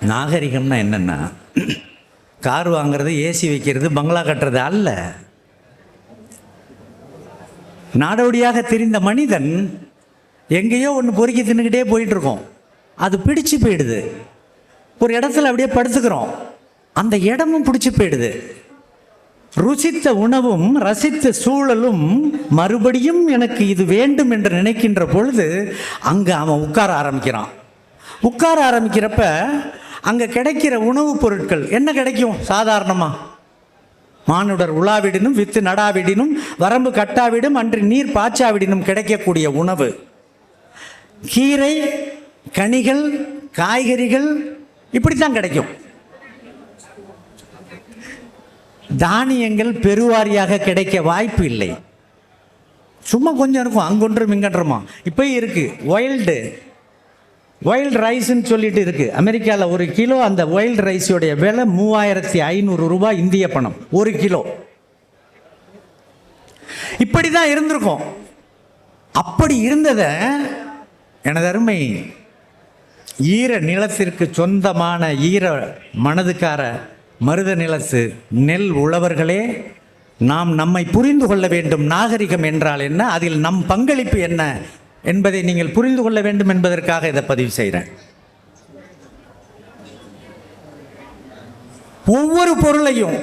நாகரிகம்னா என்னென்னா, கார் வாங்கிறது, ஏசி வைக்கிறது, பங்களா கட்டுறது அல்ல. நாடோடியாக தெரிந்த மனிதன் எங்கேயோ ஒன்று பொறுக்கி தின்னுக்கிட்டே போயிட்டுருக்கோம். அது பிடிச்சு போயிடுது. ஒரு இடத்துல அப்படியே படுத்துக்கிறோம், அந்த இடமும் பிடிச்சு போயிடுது. ருசித்த உணவும் ரசித்த சூழலும் மறுபடியும் எனக்கு இது வேண்டும் என்று நினைக்கின்ற பொழுது அங்கே அவன் உட்கார ஆரம்பிக்கிறான். உட்கார ஆரம்பிக்கிறப்ப அங்கே கிடைக்கிற உணவுப் பொருட்கள் என்ன கிடைக்கும்? சாதாரணமாக மானுடர் உலாவிடினும் வித்து நடாவிடினும் வரம்பு கட்டாவிடும் அன்று நீர் பாய்ச்சாவிடினும் கிடைக்கக்கூடிய உணவு, கீரை, கனிகள், காய்கறிகள், இப்படித்தான் கிடைக்கும். தானியங்கள் பெருவாரியாக கிடைக்க வாய்ப்பு இல்லை. சும்மா கொஞ்சம் இருக்கும், அங்கொன்றும் இங்கொன்றுமா. இப்போ இருக்கு வைல்டு ரைஸ்ன்னு சொல்லிட்டு இருக்கு. அமெரிக்காவில் ஒரு கிலோ அந்த வைல்டு ரைஸோடைய விலை 3500 ரூபாய் இந்திய பணம், ஒரு கிலோ. இப்படி தான் இருந்திருக்கும். அப்படி இருந்ததை எனது அருமை ஈர நிலத்திற்கு சொந்தமான ஈர மனதுக்கார மருத நிலத்து நெல் உழவர்களே, நாம் நம்மை புரிந்து கொள்ள வேண்டும். நாகரிகம் என்றால் என்ன, அதில் நம் பங்களிப்பு என்ன என்பதை நீங்கள் புரிந்து கொள்ள வேண்டும் என்பதற்காக இதை பதிவு செய்கிறேன். ஒவ்வொரு பொருளையும்,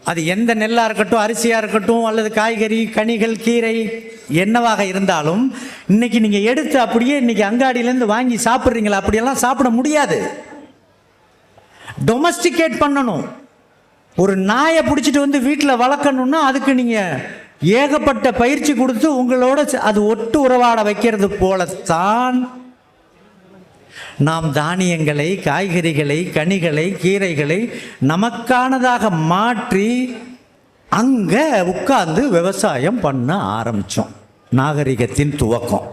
அது எந்த நெல்லாக இருக்கட்டும், அரிசியாக இருக்கட்டும், அல்லது காய்கறி, கனிகள், கீரை, என்னவாக இருந்தாலும் இன்னைக்கு நீங்கள் எடுத்து அப்படியே இன்னைக்கு அங்காடியிலேருந்து வாங்கி சாப்பிட்றீங்களா? அப்படியெல்லாம் சாப்பிட முடியாது. டொமஸ்டிகேட் பண்ணணும். ஒரு நாயை பிடிச்சிட்டு வந்து வீட்டில் வளர்க்கணும்னா அதுக்கு நீங்கள் ஏகப்பட்ட பயிற்சி கொடுத்து உங்களோட அது ஒட்டு உறவாட வைக்கிறது போலத்தான் நாம் தானியங்களை, காய்கறிகளை, கனிகளை, கீரைகளை நமக்கானதாக மாற்றி அங்கே உட்கார்ந்து விவசாயம் பண்ண ஆரம்பித்தோம். நாகரிகத்தின் துவக்கம்.